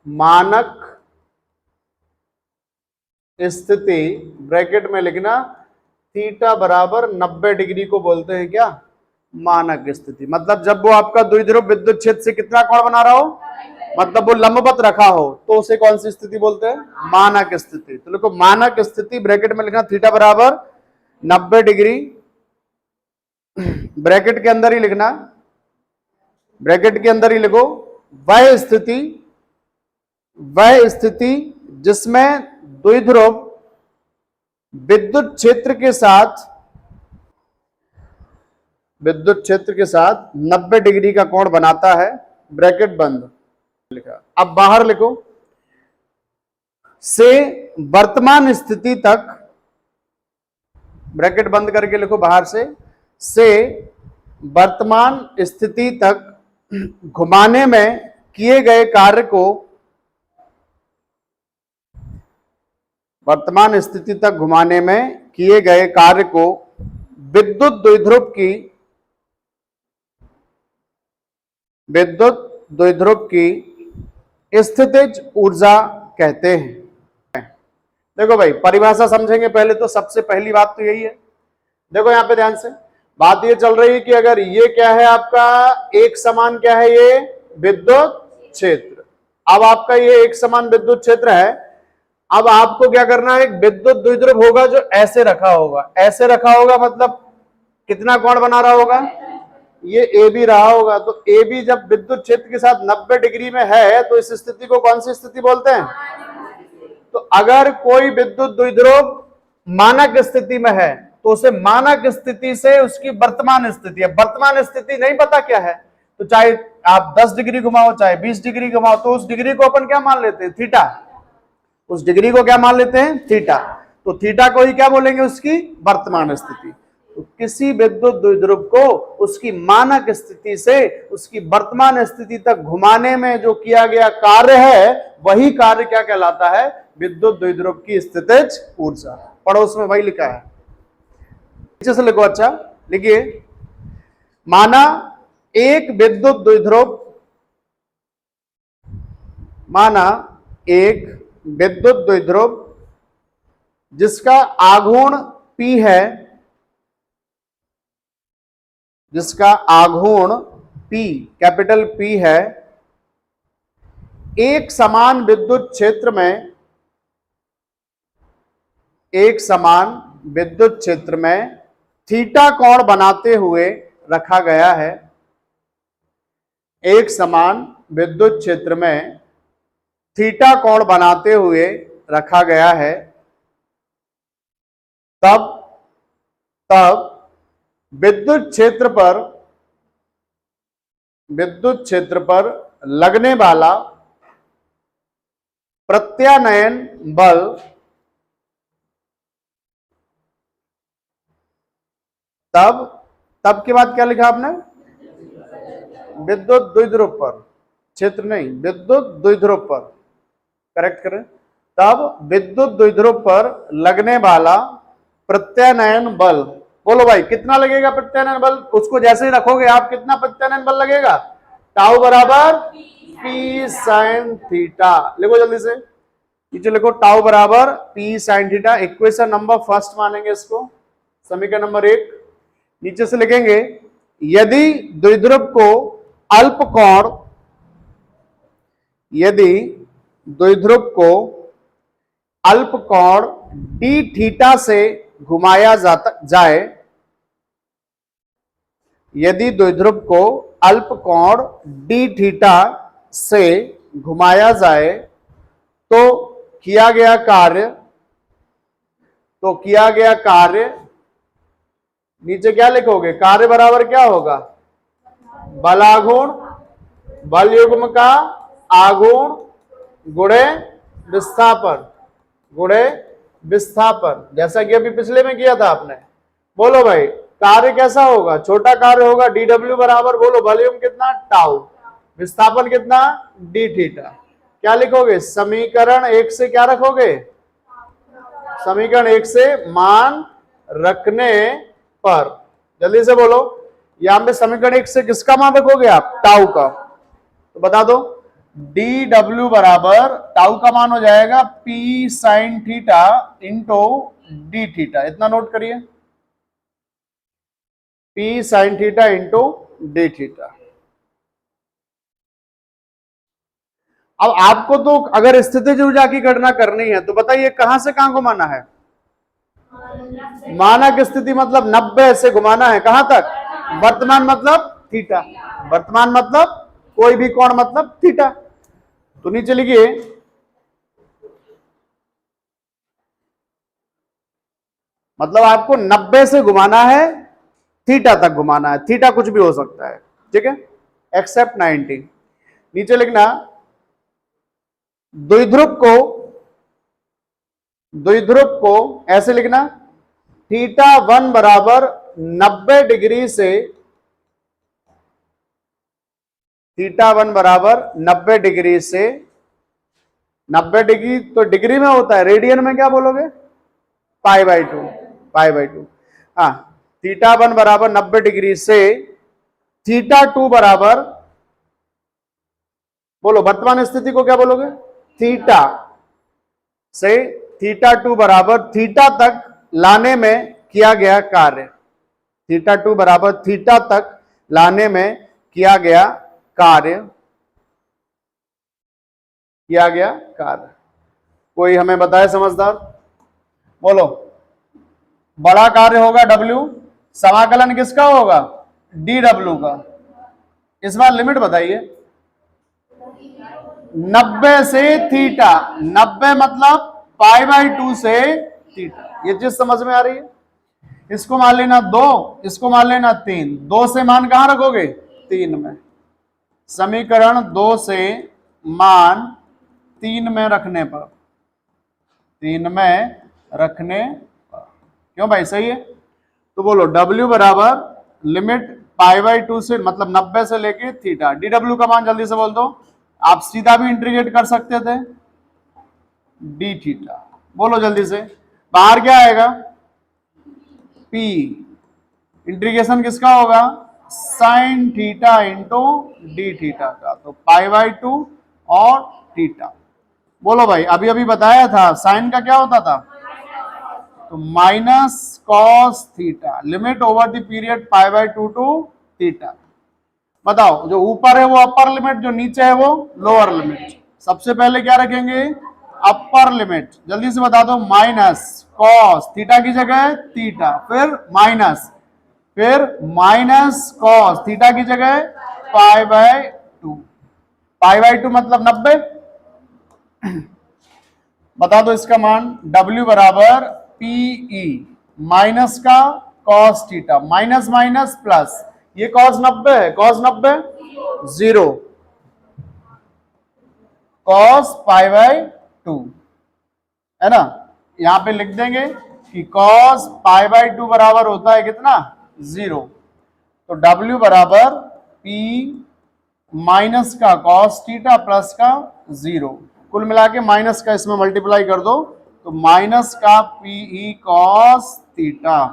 मानक स्थिति ब्रैकेट में लिखना, थीटा बराबर 90 डिग्री को बोलते हैं क्या, मानक स्थिति। मतलब जब वो आपका द्विध्रुव विद्युत क्षेत्र से कितना कोण बना रहा हो, मतलब वो लंबवत रखा हो, तो उसे कौन सी स्थिति बोलते हैं, मानक स्थिति। तो देखो मानक स्थिति ब्रैकेट में लिखना थीटा बराबर 90 डिग्री, ब्रैकेट के अंदर ही लिखना, ब्रैकेट के अंदर ही लिखो वह स्थिति जिसमें द्विध्रुव विद्युत क्षेत्र के साथ 90 डिग्री का कोण बनाता है, ब्रैकेट बंद लिखा। अब बाहर लिखो, से वर्तमान स्थिति तक, ब्रैकेट बंद करके लिखो बाहर से वर्तमान स्थिति तक घुमाने में किए गए कार्य को, वर्तमान स्थिति तक घुमाने में किए गए कार्य को विद्युत द्विध्रुव की स्थितिज ऊर्जा कहते हैं। देखो भाई परिभाषा समझेंगे पहले, तो सबसे पहली बात तो यही है, देखो यहां पे ध्यान से बात ये चल रही है कि अगर ये क्या है आपका एक समान, क्या है ये विद्युत क्षेत्र। अब आपका ये एक समान विद्युत क्षेत्र है, अब आपको क्या करना है, एक विद्युत द्विध्रुव होगा जो ऐसे रखा होगा, ऐसे रखा होगा, मतलब कितना कोण बना रहा होगा, ये ए बी रहा होगा। तो ए बी जब विद्युत क्षेत्र के साथ 90 डिग्री में है, तो इस स्थिति को कौन सी स्थिति बोलते हैं। तो अगर कोई विद्युत द्विध्रुव मानक स्थिति में है, तो उसे मानक स्थिति से उसकी वर्तमान स्थिति है, वर्तमान स्थिति नहीं पता क्या है, तो चाहे आप 10 डिग्री घुमाओ चाहे 20 डिग्री घुमाओ, तो उस डिग्री को अपन क्या मान लेते हैं, थीटा। उस डिग्री को क्या मान लेते हैं, थीटा। तो थीटा को ही क्या बोलेंगे, उसकी वर्तमान स्थिति। तो किसी विद्युत द्विध्रुव को उसकी मानक स्थिति से उसकी वर्तमान स्थिति तक घुमाने में जो किया गया कार्य है, वही कार्य क्या कहलाता है, विद्युत द्विध्रुव की स्थितिज ऊर्जा। पड़ोस में वही लिखा है, नीचे से लिखो, अच्छा लिखिए, माना एक विद्युत द्विध्रुव, माना एक विद्युत द्विध्रुव जिसका आघूर्ण P है, जिसका आघूर्ण P कैपिटल P है, एक समान विद्युत क्षेत्र में, एक समान विद्युत क्षेत्र में थीटा कोण बनाते हुए रखा गया है, एक समान विद्युत क्षेत्र में थीटा कोण बनाते हुए रखा गया है, तब विद्युत क्षेत्र पर लगने वाला प्रत्यानयन बल तब के बाद क्या लिखा आपने, विद्युत द्विध्रुव पर, क्षेत्र नहीं, विद्युत द्विध्रुव पर, करेक्ट करें, तब विद्युत द्विध्रुव पर लगने वाला प्रत्यानयन बल, बोलो भाई कितना लगेगा प्रत्यानयन बल, उसको जैसे ही रखोगे आप, कितना प्रत्यानयन बल लगेगा, टाउ बराबर P sin थीटा। लिखो जल्दी से, नीचे लिखो, टाउ बराबर P sin theta. Equation number first मानेंगे इसको, समीकरण नंबर 1। नीचे से लिखेंगे, यदि द्विध्रुव को अल्प कोण, यदि द्विध्रुव को अल्प कोण d थीटा से घुमाया जाए, यदि द्विध्रुव को अल्प कोण d थीटा से घुमाया जाए, तो किया गया कार्य नीचे क्या लिखोगे, कार्य बराबर क्या होगा, बलाघूर्ण, बल युग्म का आघूर्ण गुणे विस्थापन, जैसा कि अभी पिछले में किया था आपने। बोलो भाई कार्य कैसा होगा, छोटा कार्य होगा, dw बराबर, बोलो वॉल्यूम कितना, टाउ, विस्थापन कितना, d थीटा। क्या लिखोगे, समीकरण 1 से क्या रखोगे, समीकरण 1 से मान रखने पर, जल्दी से बोलो, यहां पे समीकरण 1 से किसका मान रखोगे आप, टाउ का। तो बता दो, डी डब्ल्यू बराबर टाउ का मान हो जाएगा P sine theta into D theta. इतना नोट करिए, P sine theta into D theta. अब आपको तो अगर स्थितिज ऊर्जा की गणना करनी है तो बताइए कहां से कहां घुमाना है? मानक स्थिति मतलब 90 से घुमाना है कहां तक? वर्तमान मतलब थीटा, वर्तमान मतलब कोई भी कोण मतलब थीटा। तो नीचे लिखिए मतलब आपको 90 से घुमाना है, थीटा तक घुमाना है, थीटा कुछ भी हो सकता है, ठीक है, एक्सेप्ट 90। नीचे लिखना द्विध्रुव को ऐसे लिखना, थीटा 1 बराबर 90 डिग्री से, थीटा 1 बराबर 90 डिग्री से, 90 डिग्री तो डिग्री में होता है, रेडियन में क्या बोलोगे? Pi by two, pi by two. हाँ, थीटा 1 बराबर 90 डिग्री से थीटा 2 बराबर, बोलो वर्तमान स्थिति को क्या बोलोगे? थीटा से थीटा 2 बराबर थीटा तक लाने में किया गया कार्य, थीटा 2 बराबर थीटा तक लाने में किया गया कार्य, किया गया कार्य। कोई हमें बताए समझदार? बोलो। बड़ा कार्य होगा W, समाकलन किसका होगा? डी डब्ल्यू का। इस बार लिमिट बताइए। 90 से थीटा, 90 मतलब पाई बाई 2 से थीटा। ये चीज समझ में आ रही है? इसको मान लेना 2, इसको मान लेना 3, 2 से मान कहां रखोगे? 3 में। समीकरण 2 से मान 3 में रखने पर, 3 में रखने पर, क्यों भाई सही है? तो बोलो W बराबर लिमिट पाई बाई 2 से मतलब 90 से लेके थीटा, डी डब्ल्यू का मान जल्दी से बोल दो। आप सीधा भी इंटीग्रेट कर सकते थे, डी थीटा। बोलो जल्दी से, बाहर क्या आएगा? P। इंटीग्रेशन किसका होगा? Sine theta into D theta का, तो पाई बाई 2 और थीटा। बोलो भाई, अभी अभी बताया था साइन का क्या होता था? तो minus cos theta, limit over the period pi by 2 two theta. बताओ, जो ऊपर है वो अपर लिमिट, जो नीचे है वो लोअर लिमिट। सबसे पहले क्या रखेंगे? Upper limit. जल्दी से बता दो, माइनस कॉस थीटा की जगह थीटा, फिर माइनस कॉस थीटा की जगह पाई बाई 2। पाई बाई 2 मतलब 90। बता दो इसका मान। W बराबर PE माइनस का cos theta, minus minus plus, ये कॉस 90 है, कॉस 90 0, कॉस पाई बाई 2 है ना। यहां पे लिख देंगे कि कॉस पाई बाई 2 बराबर होता है कितना? 0। तो W बराबर P माइनस का कॉस थीटा प्लस का 0, कुल मिला के माइनस का इसमें मल्टीप्लाई कर दो, तो माइनस का PE कॉस थीटा।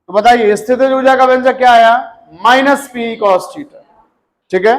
तो बताइए स्थितिज ऊर्जा का व्यंजक क्या आया? Minus PE cos theta. ठीक है।